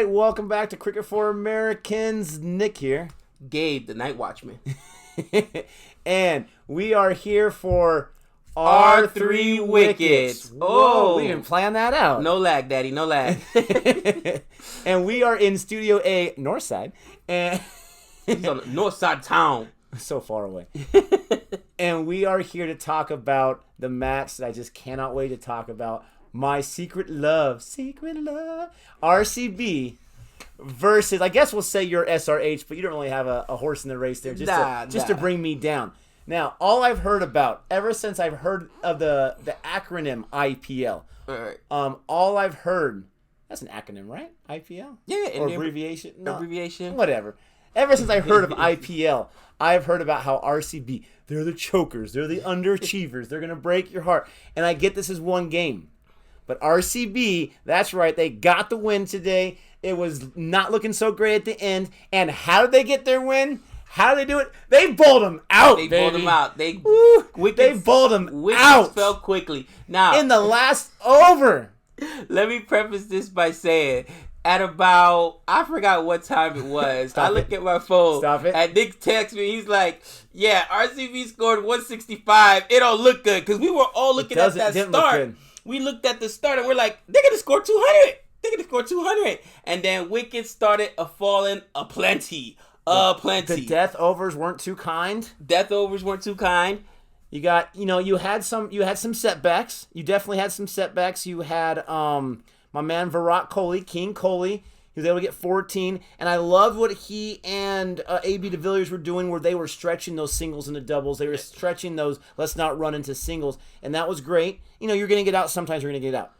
right, welcome back to Cricket for Americans. Nick here. Gabe, the night watchman. And we are here for our three wickets. Whoa, we didn't plan that out. No lag, Daddy, no lag. And we are in Studio A, North Side. And he's on the north side of town. So far away. And we are here to talk about the match that I just cannot wait to talk about. My secret love, RCB versus, I guess we'll say your SRH, but you don't really have a horse in the race there, just to bring me down. Now, all I've heard about, ever since I've heard of the acronym IPL, all I've heard, that's an acronym, right? IPL? Yeah. Or abbreviation? No, abbreviation? Whatever. Ever since I've heard of IPL, I've heard about how RCB, they're the chokers, they're the underachievers, they're going to break your heart. And I get this is one game. But RCB, that's right, they got the win today. It was not looking so great at the end. And how did they get their win? How did they do it? They bowled them out, They baby. bowled them out. They bowled them Wickets out. Fell quickly. Now, in the last over. Let me preface this by saying, at about, I forgot what time it was. I looked at my phone. And Nick texted me. He's like, yeah, RCB scored 165. It don't look good. Because we were all looking at that start. We looked at the start and we're like, they're going to score 200. They're going to score 200. And then Wickets started falling aplenty. The death overs weren't too kind. You got, you had some setbacks. You definitely had some setbacks. You had my man Virat Kohli, King Kohli. He was able to get 14. And I loved what he and A.B. de Villiers were doing, where they were stretching those singles into doubles. They were stretching those, let's not run into singles. And that was great. You're going to get out. Sometimes you're going to get out.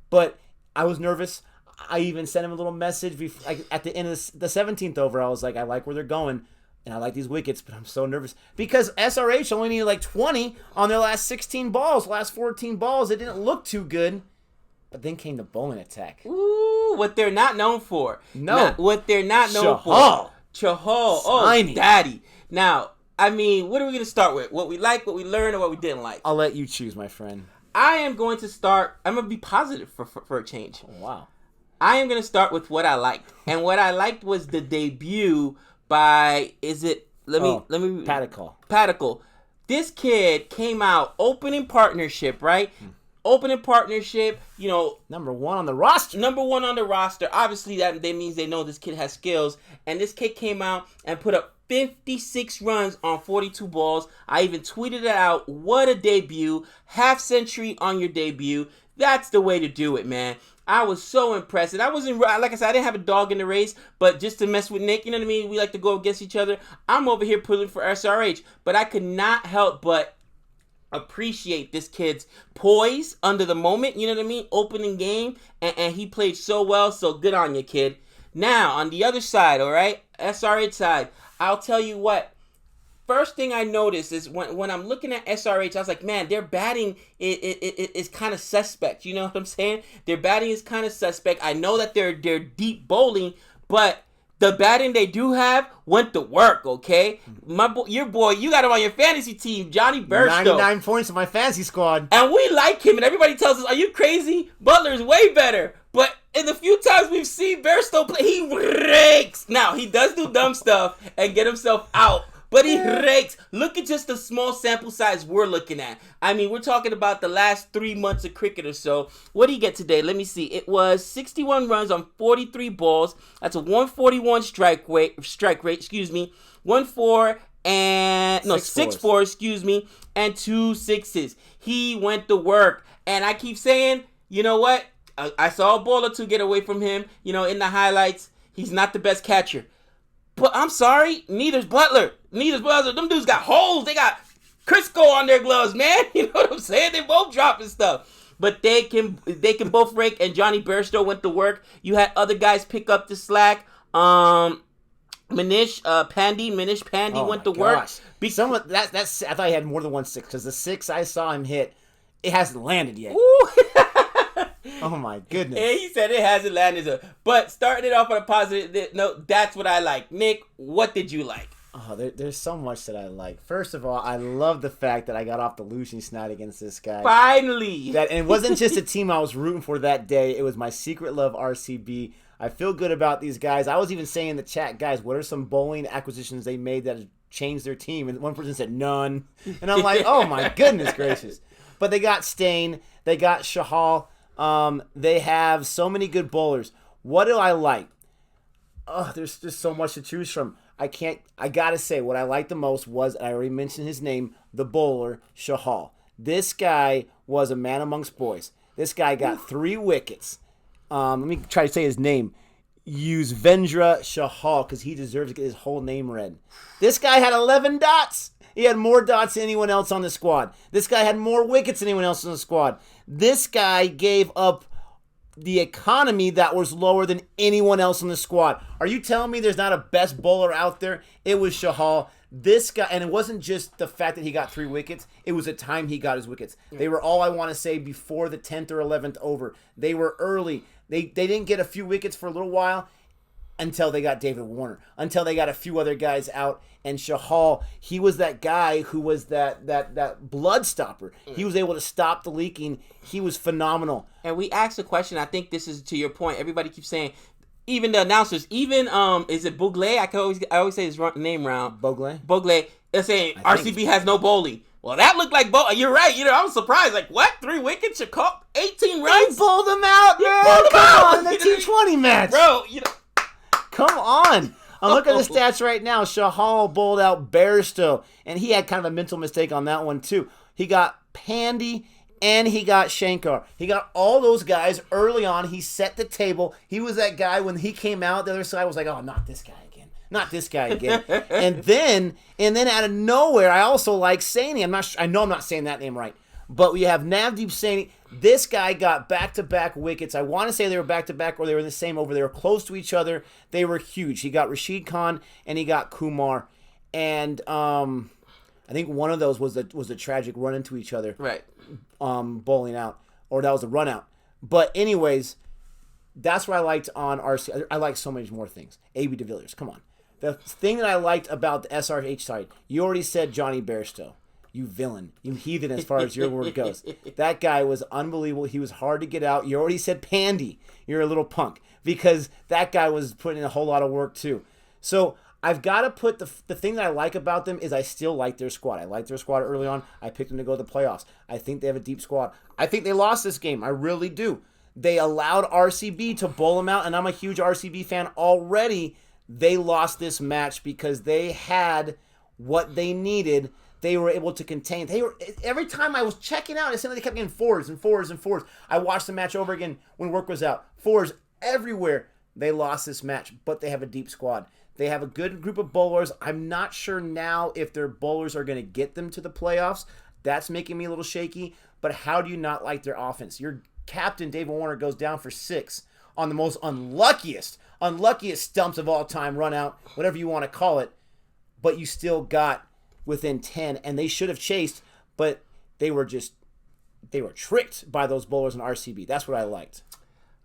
But I was nervous. I even sent him a little message at the end of the 17th over. I was like, I like where they're going. And I like these wickets, but I'm so nervous. Because SRH only needed like 20 on their last 16 balls. Last 14 balls, it didn't look too good. But then came the bowling attack. Ooh, what they're not known for. What they're not known for. Chahal. Oh, Daddy. Now, what are we going to start with? What we liked, what we learned, or what we didn't like? I'll let you choose, my friend. I am going to start. I'm going to be positive for a change. Oh, wow. I am going to start with what I liked. And what I liked was the debut by, Padikkal. This kid came out, opening partnership, right? Opening partnership, Number one on the roster. Obviously, that means they know this kid has skills. And this kid came out and put up 56 runs on 42 balls. I even tweeted it out. What a debut. Half century on your debut. That's the way to do it, man. I was so impressed. And I wasn't, like I said, I didn't have a dog in the race, but just to mess with Nick, you know what I mean? We like to go against each other. I'm over here pulling for SRH, but I could not help but appreciate this kid's poise under the moment, you know what I mean? Opening game, and he played so well, so good on you, kid. Now, on the other side, all right, SRH side, I'll tell you what. First thing I noticed is when I'm looking at SRH, I was like, man, their batting is kind of suspect. You know what I'm saying? Their batting is kind of suspect. I know that they're deep bowling, but the batting they do have went to work, okay? Your boy, you got him on your fantasy team, Johnny Bairstow. 99 points in my fantasy squad. And we like him, and everybody tells us, are you crazy? Butler's way better. But in the few times we've seen Bairstow play, he rakes. Now, he does do dumb stuff and get himself out. But he rakes. Look at just the small sample size we're looking at. We're talking about the last 3 months of cricket or so. What did he get today? Let me see. It was 61 runs on 43 balls. That's a 141 strike rate, 6-4, and 2 sixes. He went to work. And I keep saying, you know what? I saw a ball or two get away from him, in the highlights. He's not the best catcher. But I'm sorry, neither's Butler. Them dudes got holes. They got Crisco on their gloves, man. You know what I'm saying? They both dropping stuff. But they can both rake, and Johnny Bairstow went to work. You had other guys pick up the slack. Manish Pandey went to work. That's I thought he had more than 1 6, because the 6 I saw him hit, it hasn't landed yet. Ooh. Oh my goodness. And he said it hasn't landed. But starting it off on a positive note, that's what I like. Nick, what did you like? Oh, there's so much that I like. First of all, I love the fact that I got off the losing snide against this guy. Finally! And it wasn't just a team I was rooting for that day. It was my secret love RCB. I feel good about these guys. I was even saying in the chat, guys, what are some bowling acquisitions they made that have changed their team? And one person said none. And I'm like, oh my goodness gracious. But they got Stain. They got Shahal. They have so many good bowlers. What do I like? Oh, there's just so much to choose from. I gotta say, what I liked the most was, I already mentioned his name, the bowler, Shahal. This guy was a man amongst boys. This guy got 3 wickets. Let me try to say his name. Yuzvendra Chahal, because he deserves to get his whole name read. This guy had 11 dots. He had more dots than anyone else on the squad. This guy had more wickets than anyone else on the squad. This guy gave up the economy that was lower than anyone else on the squad. Are you telling me there's not a best bowler out there? It was Chahal. This guy, and it wasn't just the fact that he got 3 wickets, it was the time he got his wickets. They were all, I want to say, before the 10th or 11th over. They were early. They didn't get a few wickets for a little while until they got David Warner, until they got a few other guys out. And Chahal, he was that guy who was that blood stopper. He was able to stop the leaking. He was phenomenal. And we asked a question. I think this is to your point. Everybody keeps saying, even the announcers, even is it Buglé? I always say his name wrong. Buglé. They're saying RCB has no bowling. Well, that looked like you're right. I was surprised. Like, what? 3 wickets? 18 runs? They bowled them out, man. Come on, the T20 match, bro. Come on. I'm looking at the stats right now. Chahal bowled out Bairstow, and he had kind of a mental mistake on that one too. He got Pandy and he got Shankar. He got all those guys early on. He set the table. He was that guy when he came out. The other side was like, oh, not this guy again. Not this guy again. and then out of nowhere, I also like Saini. I know I'm not saying that name right. But we have Navdeep Saini. This guy got back-to-back wickets. I want to say they were back-to-back or they were the same over. They were close to each other. They were huge. He got Rashid Khan and he got Kumar. And I think one of those was a tragic run into each other. Right. Bowling out. Or that was a run out. But anyways, that's what I liked on RC. I like so many more things. A.B. de Villiers, come on. The thing that I liked about the SRH side, you already said Johnny Bairstow. You villain. You heathen as far as your word goes. That guy was unbelievable. He was hard to get out. You already said Pandy. You're a little punk. Because that guy was putting in a whole lot of work too. So I've got to put the thing that I like about them is I still like their squad. I liked their squad early on. I picked them to go to the playoffs. I think they have a deep squad. I think they lost this game. I really do. They allowed RCB to bowl them out, and I'm a huge RCB fan already. They lost this match because they had what they needed. They were able to contain. Every time I was checking out, it seemed like they kept getting 4s and 4s and 4s. I watched the match over again when work was out. 4s everywhere. They lost this match, but they have a deep squad. They have a good group of bowlers. I'm not sure now if their bowlers are going to get them to the playoffs. That's making me a little shaky. But how do you not like their offense? Your captain, David Warner, goes down for 6 on the most unluckiest stumps of all time, run out, whatever you want to call it. But you still got within 10, and they should have chased, but they were tricked by those bowlers in RCB. That's what I liked.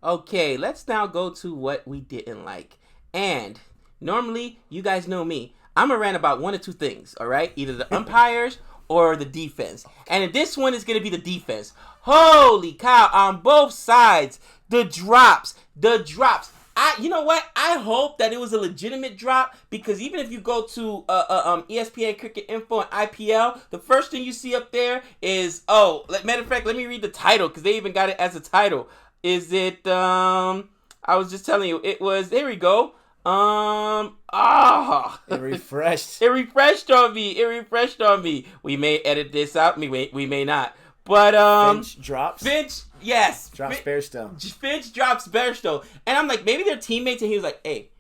Okay, let's now go to what we didn't like. And normally, you guys know me. I'm going to rant about 1 or 2 things, all right? Either the umpires or the defense. And in this one, it's going to be the defense. Holy cow, on both sides, the drops. You know what? I hope that it was a legitimate drop, because even if you go to ESPN Cricket Info and IPL, the first thing you see up there is, matter of fact, let me read the title, because they even got it as a title. Is it, I was just telling you, it was, there we go. It refreshed. It refreshed on me. We may edit this out, we may not. But Finch drops. Yes. Drops Bairstow. Finch drops Bairstow. And I'm like, maybe they're teammates, and he was like, hey,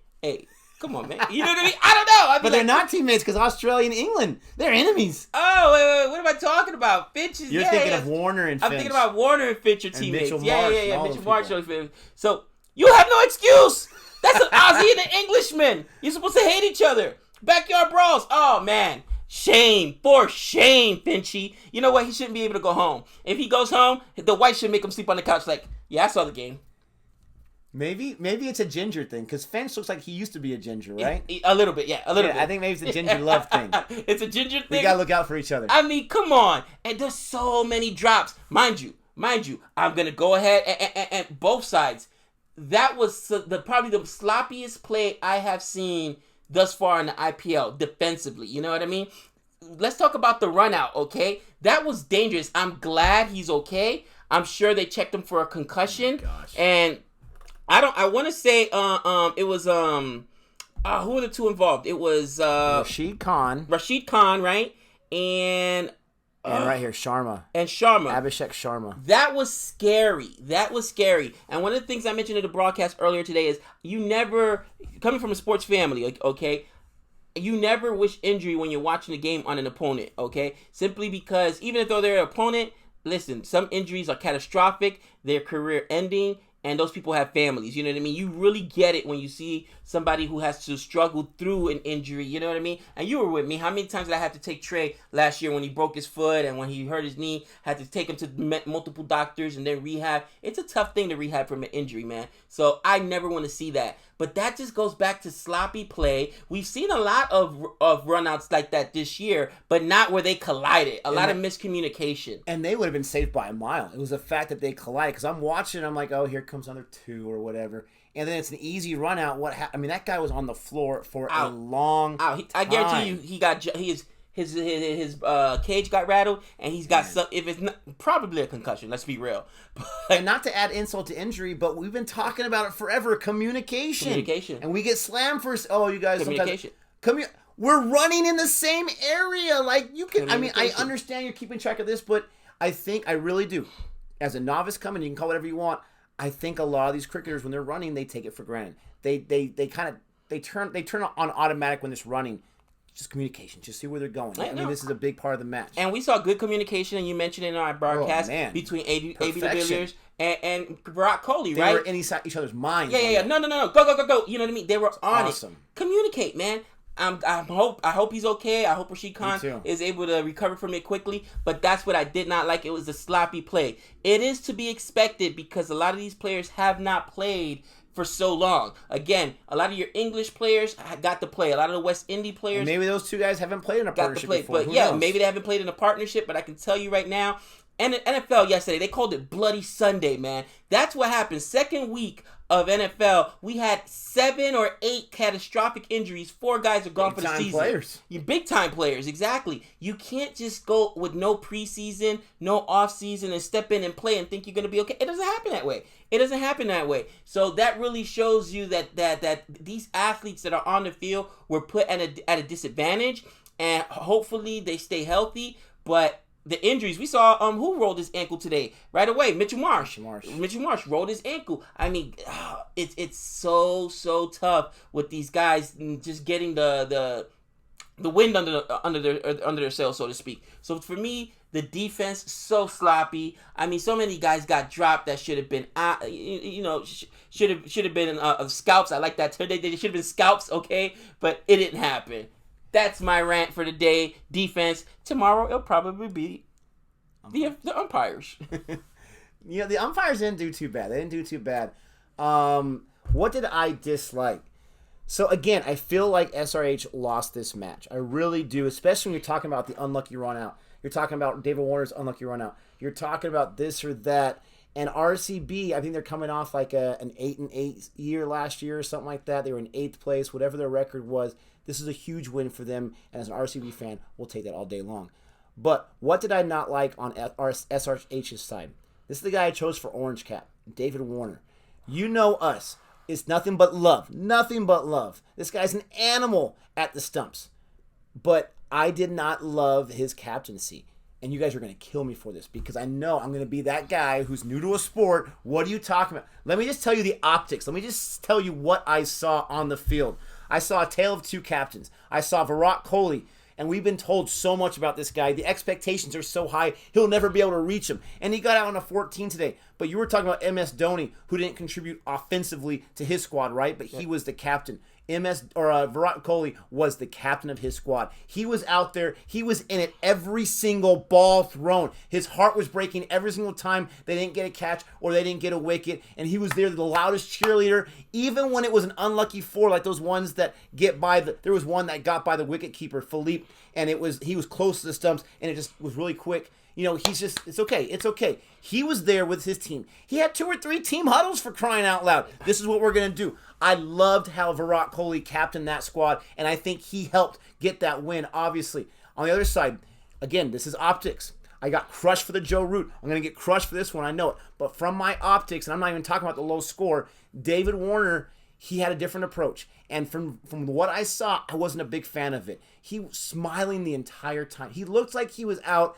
come on, man. You know what I mean? I don't know. But they're not teammates, because Australia and England, they're enemies. Oh, wait. What am I talking about? Finch is... You're thinking of Warner and Finch. I'm thinking about Warner and Finch are teammates. Mitchell Marsh, Mitchell Marsh. So, you have no excuse. That's an Aussie and an Englishman. You're supposed to hate each other. Backyard brawls. Oh, man. Shame, Finchy. You know what? He shouldn't be able to go home. If he goes home, the wife should make him sleep on the couch like, yeah, I saw the game. Maybe it's a ginger thing, because Finch looks like he used to be a ginger, right? A little bit, yeah, a little bit. I think maybe it's a ginger love thing. It's a ginger thing. We gotta look out for each other. I mean, come on. And there's so many drops. Mind you, I'm going to go ahead and both sides. that was probably the sloppiest play I have seen thus far in the IPL defensively. You know what I mean? Let's talk about the run out, okay? That was dangerous. I'm glad he's okay. I'm sure they checked him for a concussion. Oh my gosh. And I want to say it was who were the two involved? It was Rashid Khan, right? And right here, Sharma. Abhishek Sharma. That was scary. And one of the things I mentioned in the broadcast earlier today is you never, coming from a sports family, okay, you never wish injury when you're watching a game on an opponent, okay? Simply because even if they're an opponent, listen, some injuries are catastrophic, they're career ending, and those people have families, you know what I mean? You really get it when you see somebody who has to struggle through an injury, you know what I mean? And you were with me. How many times did I have to take Trey last year when he broke his foot and when he hurt his knee? Had to take him to multiple doctors and then rehab. It's a tough thing to rehab from an injury, man. So I never want to see that. But that just goes back to sloppy play. We've seen a lot of runouts like that this year, but not where they collided. A lot of miscommunication. And they would have been saved by a mile. It was the fact that they collided. Because I'm watching, I'm like, oh, here comes another two or whatever. And then it's an easy run out. I mean, that guy was on the floor for a long time. I guarantee you, his cage got rattled, and he's got some. If it's not, probably a concussion. Let's be real. And not to add insult to injury, but we've been talking about it forever. Communication. And we get slammed for you guys. Communication. We're running in the same area. Like you can. I mean, I understand you're keeping track of this, but I really do. As a novice coming, you can call it whatever you want. I think a lot of these cricketers, when they're running, they take it for granted. They turn on automatic when it's running. Just communication. Just see where they're going. I mean, this is a big part of the match. And we saw good communication, and you mentioned in our broadcast between AB de Villiers and Virat Kohli, right? They were in each other's minds. Yeah. No. Go. You know what I mean? They were on it. Communicate, man. I hope he's okay. I hope Rashid Khan is able to recover from it quickly. But that's what I did not like. It was a sloppy play. It is to be expected because a lot of these players have not played for so long. Again, a lot of your English players got to play. A lot of the West Indies players, and maybe those two guys haven't played in a partnership before. But yeah, maybe they haven't played in a partnership. But I can tell you right now, and the NFL yesterday, they called it Bloody Sunday, man. That's what happened. Second week of NFL, we had 7 or 8 catastrophic injuries. 4 guys are gone for the season. Big time players, exactly. You can't just go with no preseason, no offseason, and step in and play and think you're going to be okay. It doesn't happen that way. So that really shows you that these athletes that are on the field were put at a disadvantage, and hopefully they stay healthy. But the injuries, we saw who rolled his ankle today right away. Mitchell Marsh rolled his ankle. I mean, it's so tough with these guys just getting the wind under their sails, so to speak. So for me, the defense so sloppy. I mean, so many guys got dropped that should have been should have been scalps. I like that term. They should have been scalps, okay, but it didn't happen. That's my rant for the day. Defense. Tomorrow it'll probably be the umpires. The umpires didn't do too bad. What did I dislike? So again, I feel like SRH lost this match. I really do, especially when you're talking about the unlucky run out. You're talking about David Warner's unlucky run out. You're talking about this or that. And RCB, I think they're coming off like an 8-8 year last year or something like that. They were in 8th place, whatever their record was. This is a huge win for them, and as an RCB fan, we'll take that all day long. But what did I not like on SRH's side? This is the guy I chose for Orange Cap, David Warner. You know us. It's nothing but love. Nothing but love. This guy's an animal at the stumps. But I did not love his captaincy. And you guys are going to kill me for this because I know I'm going to be that guy who's new to a sport. What are you talking about? Let me just tell you the optics. Let me just tell you what I saw on the field. I saw a tale of two captains. I saw Virat Kohli, and we've been told so much about this guy. The expectations are so high, he'll never be able to reach them. And he got out on a 14 today. But you were talking about MS Dhoni, who didn't contribute offensively to his squad, right? But he was the captain. Virat Kohli was the captain of his squad. He was out there. He was in it every single ball thrown. His heart was breaking every single time they didn't get a catch or they didn't get a wicket. And he was there, the loudest cheerleader, even when it was an unlucky 4, like those ones that get by there was one that got by the wicket keeper, Philippe, and he was close to the stumps, and it just was really quick. You know, he's just, it's okay. It's okay. He was there with his team. He had 2 or 3 team huddles for crying out loud. This is what we're going to do. I loved how Virat Kohli captained that squad, and I think he helped get that win, obviously. On the other side, again, this is optics. I got crushed for the Joe Root. I'm going to get crushed for this one, I know it. But from my optics, and I'm not even talking about the low score, David Warner, he had a different approach. And from what I saw, I wasn't a big fan of it. He was smiling the entire time. He looked like he was out,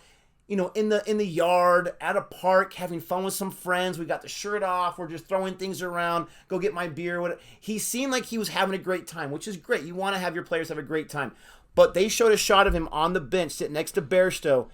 you know, in the yard, at a park, having fun with some friends. We got the shirt off. We're just throwing things around. Go get my beer. Whatever. He seemed like he was having a great time, which is great. You want to have your players have a great time. But they showed a shot of him on the bench, sitting next to Bairstow,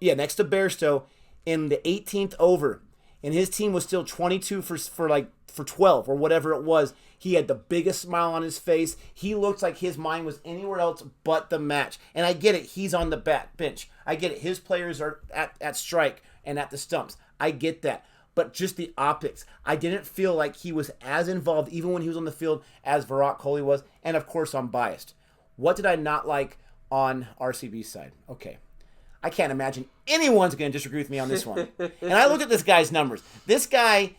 next to Bairstow in the 18th over. And his team was still 22 for 12 or whatever it was. He had the biggest smile on his face. He looked like his mind was anywhere else but the match. And I get it. He's on the bench. I get it. His players are at strike and at the stumps. I get that. But just the optics. I didn't feel like he was as involved, even when he was on the field, as Virat Kohli was. And, of course, I'm biased. What did I not like on RCB's side? Okay. I can't imagine anyone's going to disagree with me on this one. And I looked at this guy's numbers. This guy,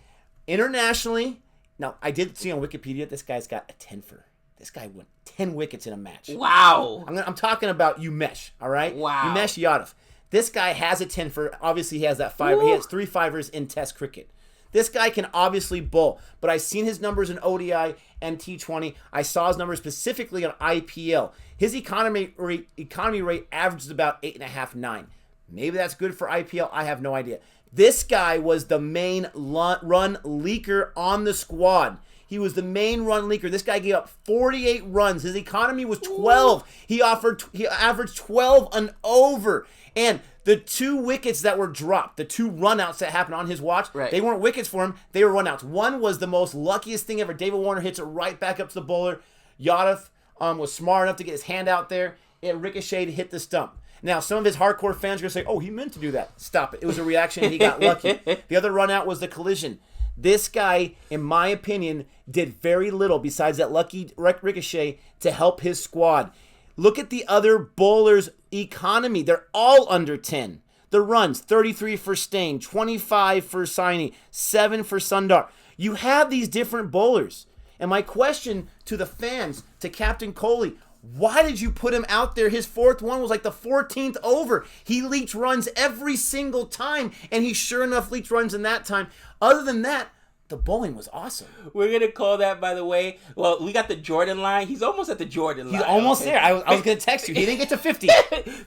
internationally, now I did see on Wikipedia, this guy's got a 10-fer. This guy won 10 wickets in a match. Wow. I'm talking about Umesh, all right? Wow. Umesh Yadav. This guy has a 10-fer. Obviously, he has that 5. He has 3 5ers in Test cricket. This guy can obviously bowl, but I've seen his numbers in ODI and T20. I saw his numbers specifically on IPL. His economy rate averages about 8.5, 9. Maybe that's good for IPL. I have no idea. This guy was the main run leaker on the squad. He was the main run leaker. This guy gave up 48 runs. His economy was 12. He averaged 12 and over. And the 2 wickets that were dropped, the 2 runouts that happened on his watch, right, they weren't wickets for him. They were runouts. One was the most luckiest thing ever. David Warner hits it right back up to the bowler. Yadav was smart enough to get his hand out there. It ricocheted, hit the stump. Now, some of his hardcore fans are going to say, oh, he meant to do that. Stop it. It was a reaction, and he got lucky. The other run out was the collision. This guy, in my opinion, did very little besides that lucky ricochet to help his squad. Look at the other bowlers' economy. They're all under 10. The runs, 33 for Stain, 25 for Saini, 7 for Sundar. You have these different bowlers. And my question to the fans, to Captain Kohli, why did you put him out there? His 4th one was like the 14th over. He leaked runs every single time, and he sure enough leaked runs in that time. Other than that, the bowling was awesome. We're going to call that, by the way, well, we got the Jordan line. He's almost at the Jordan line. He's almost there. I was going to text you. He didn't get to 50. 50.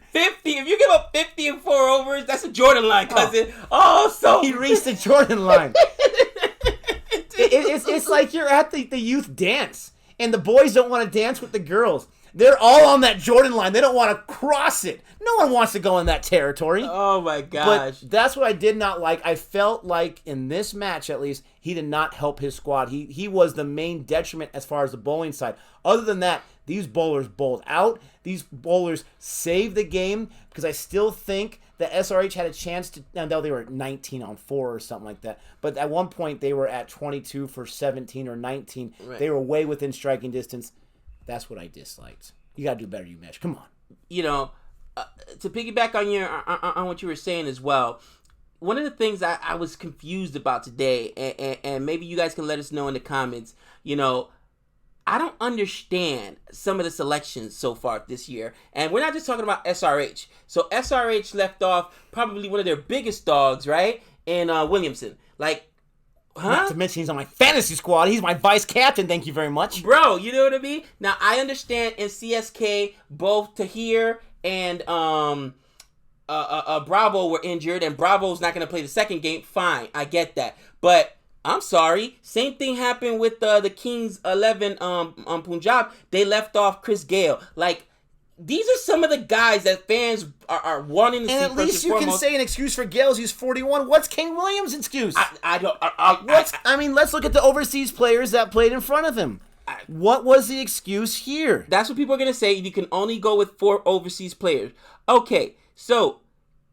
If you give up 50 and 4 overs, that's a Jordan line, cousin. So he reached the Jordan line. It's like you're at the youth dance, and the boys don't want to dance with the girls. They're all on that Jordan line. They don't want to cross it. No one wants to go in that territory. Oh, my gosh. But that's what I did not like. I felt like in this match, at least, he did not help his squad. He was the main detriment as far as the bowling side. Other than that, these bowlers bowled out. These bowlers saved the game because I still think that SRH had a chance to, now they were 19 on 4 or something like that. But at one point, they were at 22 for 17 or 19. Right. They were way within striking distance. That's what I disliked. You got to do better, Umesh. Come on. You know, to piggyback on what you were saying as well, one of the things I was confused about today, and maybe you guys can let us know in the comments, you know, I don't understand some of the selections so far this year. And we're not just talking about SRH. So SRH left off probably one of their biggest dogs, right? In Williamson. Like, not to mention he's on my fantasy squad. He's my vice captain. Thank you very much. Bro, you know what I mean? Now, I understand in CSK, both Tahir and Bravo were injured, and Bravo's not going to play the second game. Fine, I get that. But I'm sorry. Same thing happened with the Kings 11 Punjab. They left off Chris Gale. Like, these are some of the guys that fans are wanting to see. And at least you can say an excuse for Gales. He's 41. What's King Williams' excuse? I mean, let's look at the overseas players that played in front of him. What was the excuse here? That's what people are going to say. You can only go with 4 overseas players. Okay, so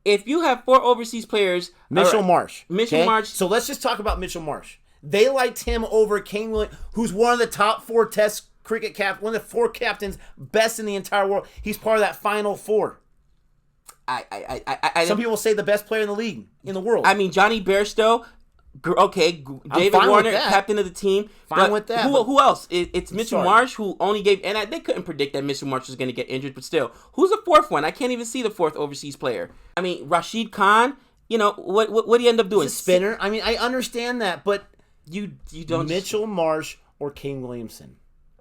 if you have 4 overseas players... Mitchell Marsh. Mitchell Marsh. So let's just talk about Mitchell Marsh. They liked him over King Williams, who's one of the top 4 Test cricket one of the 4 captains, best in the entire world. He's part of that final 4. Some people say the best player in the league, in the world. I mean, Johnny Bairstow. Okay, David Warner, captain of the team. Fine with that. Who else? It's Mitchell Marsh, who only gave, and they couldn't predict that Mitchell Marsh was going to get injured, but still, who's the fourth one? I can't even see the fourth overseas player. I mean, Rashid Khan. What do you end up doing? He's a spinner. I mean, I understand that, but you don't. Mitchell Marsh or Kane Williamson.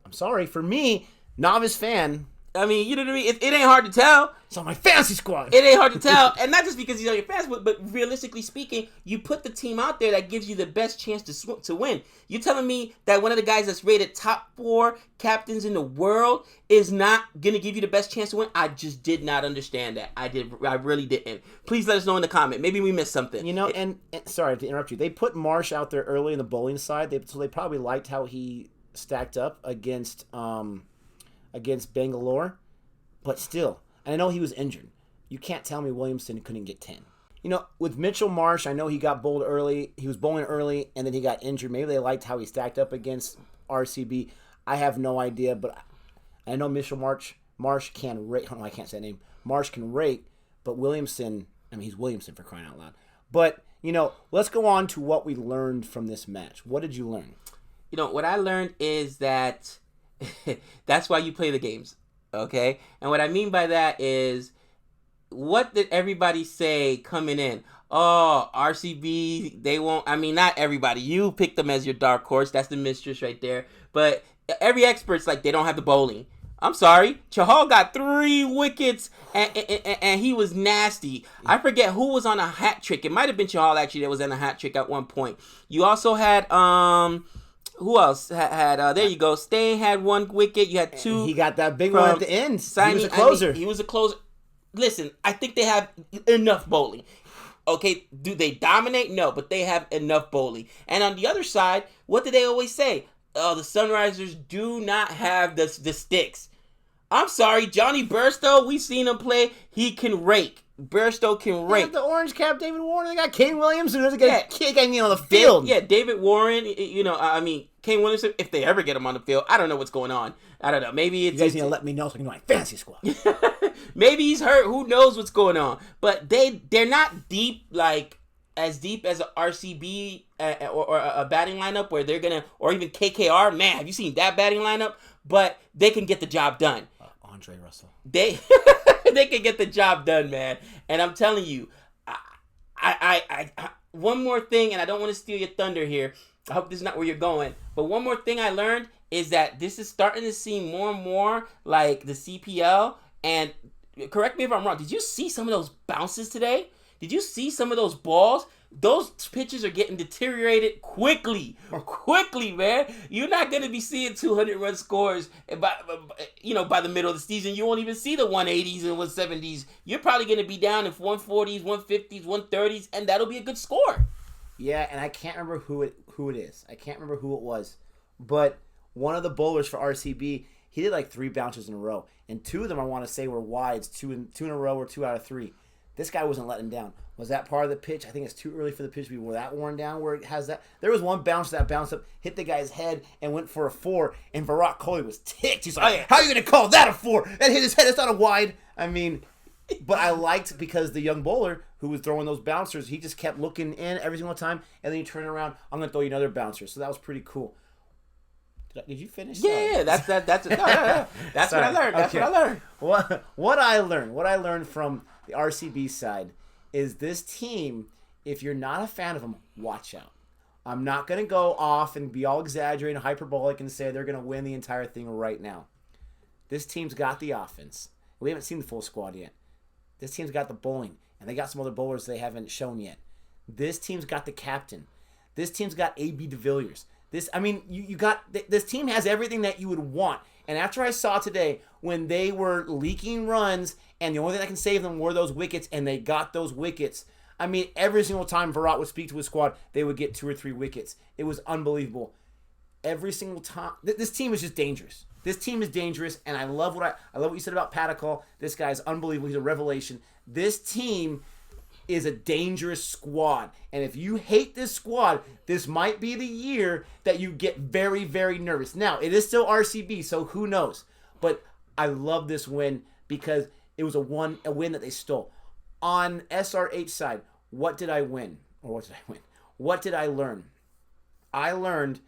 I'm sorry, for me, novice fan. I mean, you know what I mean? It ain't hard to tell. It's on my fantasy squad. It ain't hard to tell. And not just because he's on your fantasy, but realistically speaking, you put the team out there that gives you the best chance to win. You're telling me that one of the guys that's rated top 4 captains in the world is not going to give you the best chance to win? I just did not understand that. I really didn't. Please let us know in the comment. Maybe we missed something. And sorry to interrupt you. They put Marsh out there early in the bowling side, so they probably liked how he stacked up against Bangalore, but still, and I know he was injured. You can't tell me Williamson couldn't get 10. With Mitchell Marsh, I know he got bowled early. He was bowling early, and then he got injured. Maybe they liked how he stacked up against RCB. I have no idea, but I know Mitchell Marsh can rate. I can't say the name. Marsh can rate, but Williamson, I mean, he's Williamson for crying out loud. But, let's go on to what we learned from this match. What did you learn? What I learned is that that's why you play the games, okay? And what I mean by that is, what did everybody say coming in? Oh, RCB, they won't. I mean, not everybody. You picked them as your dark horse. That's the mistress right there. But every expert's like, they don't have the bowling. I'm sorry. Chahal got 3 wickets, and he was nasty. I forget who was on a hat trick. It might have been Chahal, actually, that was on a hat trick at one point. You also had... Who else had there you go. Stain had 1 wicket. You had 2. He got that big one at the end. He was a closer. He was a closer. Listen, I think they have enough bowling. Okay, do they dominate? No, but they have enough bowling. And on the other side, what do they always say? Oh, the Sunrisers do not have the sticks. I'm sorry, Johnny Bairstow, we've seen him play. He can rake. Bairstow can rake. They got the orange cap, David Warren. They got Kane Williamson. Who's getting on the field? David Warren. I mean, Kane Williamson. If they ever get him on the field, I don't know what's going on. I don't know. Maybe it's... You guys need to let me know so I can do my fantasy squad. Maybe he's hurt. Who knows what's going on? But they're not deep, like as deep as a RCB or a batting lineup where they're gonna, or even KKR. Man, have you seen that batting lineup? But they can get the job done. Andre Russell. They can get the job done, man. And I'm telling you, I one more thing, and I don't want to steal your thunder here. I hope this is not where you're going. But one more thing I learned is that this is starting to seem more and more like the CPL. And correct me if I'm wrong. Did you see some of those bounces today? Did you see some of those balls? Those pitches are getting deteriorated quickly, man. You're not going to be seeing 200-run scores by the middle of the season. You won't even see the 180s and 170s. You're probably going to be down in 140s, 150s, 130s, and that'll be a good score. Yeah, and I can't remember who it is. I can't remember who it was. But one of the bowlers for RCB, he did like 3 bounces in a row. And 2 of them, I want to say, were wides, 2 in a row or 2 out of 3. This guy wasn't letting down. Was that part of the pitch? I think it's too early for the pitch to be that worn down where it has that. There was one bounce that bounced up, hit the guy's head, and went for a 4, and Varun Kumar was ticked. He's like, how are you going to call that a 4? That hit his head. It's not a wide. I mean, but I liked because the young bowler who was throwing those bouncers, he just kept looking in every single time, and then you turn around, I'm going to throw you another bouncer. So that was pretty cool. Did you finish? Yeah, that's no. That's what I learned. That's what I learned. What I learned from the RCB side is this team, if you're not a fan of them, watch out. I'm not going to go off and be all exaggerating, hyperbolic, and say they're going to win the entire thing right now. This team's got the offense. We haven't seen the full squad yet. This team's got the bowling, and they got some other bowlers they haven't shown yet. This team's got the captain. This team's got A.B. de Villiers. This team has everything that you would want. And after I saw today when they were leaking runs and the only thing that can save them were those wickets, and they got those wickets. I mean, every single time Virat would speak to his squad, they would get 2 or 3 wickets. It was unbelievable. Every single time. This team is just dangerous. This team is dangerous, and I love what you said about Patakal. This guy's unbelievable. He's a revelation. This team is a dangerous squad. And if you hate this squad, this might be the year that you get very, very nervous. Now, it is still RCB, so who knows? But I love this win because it was a win that they stole. On SRH side, what did I win? Or what did I win? What did I learn? I learned,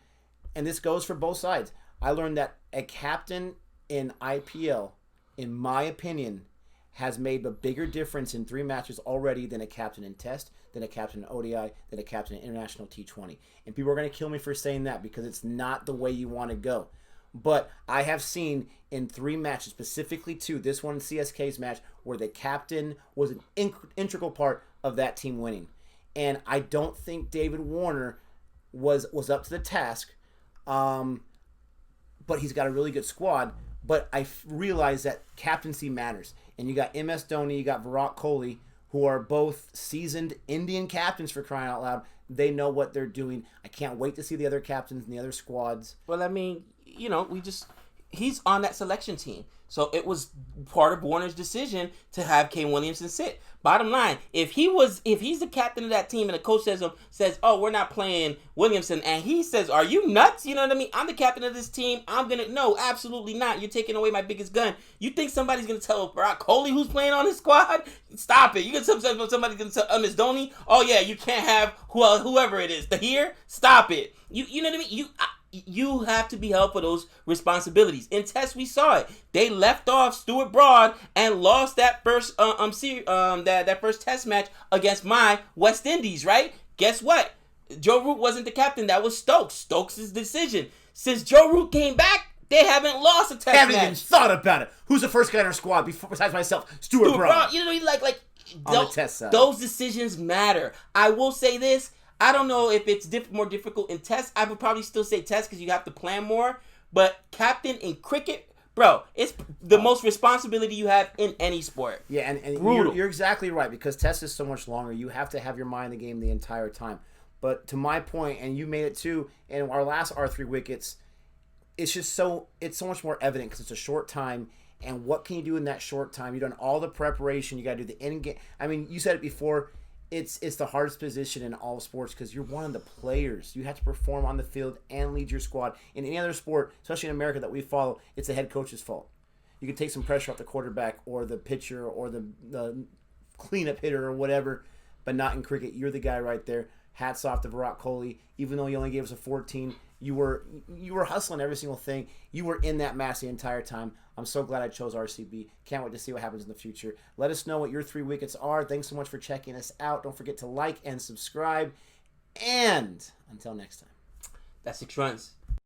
and this goes for both sides, I learned that a captain in IPL, in my opinion, has made a bigger difference in 3 matches already than a captain in Test, than a captain in ODI, than a captain in International T20. And people are going to kill me for saying that because it's not the way you want to go. But I have seen in 3 matches, specifically 2, this one CSK's match, where the captain was an integral part of that team winning. And I don't think David Warner was up to the task, but he's got a really good squad. But I realize that captaincy matters. And you got MS Dhoni, you got Virat Kohli, who are both seasoned Indian captains, for crying out loud. They know what they're doing. I can't wait to see the other captains and the other squads. Well, I mean, he's on that selection team. So it was part of Warner's decision to have Kane Williamson sit. Bottom line, if he's the captain of that team and the coach says, oh, we're not playing Williamson, and he says, are you nuts? You know what I mean? I'm the captain of this team. No, absolutely not. You're taking away my biggest gun. You think somebody's going to tell Virat Kohli who's playing on his squad? Stop it. You can tell somebody's going to tell Ms. Dhoni, oh yeah, you can't have whoever it is. Here? Stop it. You know what I mean? You have to be held for those responsibilities. In Test, we saw it. They left off Stuart Broad and lost that first that first Test match against my West Indies. Right? Guess what? Joe Root wasn't the captain. That was Stokes. Stokes' decision. Since Joe Root came back, they haven't lost a Test match. Haven't even thought about it. Who's the first guy in our squad besides myself? Stuart Broad. You know, like on the Test side. Those decisions matter. I will say this. I don't know if it's more difficult in Test. I would probably still say Test because you have to plan more. But captain in cricket, bro, it's the most responsibility you have in any sport. Yeah, and you're exactly right because Test is so much longer. You have to have your mind in the game the entire time. But to my point, and you made it too, in our last R3 Wickets, it's so much more evident because it's a short time. And what can you do in that short time? You've done all the preparation. You got to do the end game. I mean, you said it before. It's the hardest position in all sports because you're one of the players. You have to perform on the field and lead your squad. In any other sport, especially in America that we follow, it's the head coach's fault. You can take some pressure off the quarterback or the pitcher or the cleanup hitter or whatever, but not in cricket. You're the guy right there. Hats off to Virat Kohli. Even though he only gave us a 14, you were hustling every single thing. You were in that match the entire time. I'm so glad I chose RCB. Can't wait to see what happens in the future. Let us know what your 3 wickets are. Thanks so much for checking us out. Don't forget to like and subscribe. And until next time. That's 6 runs.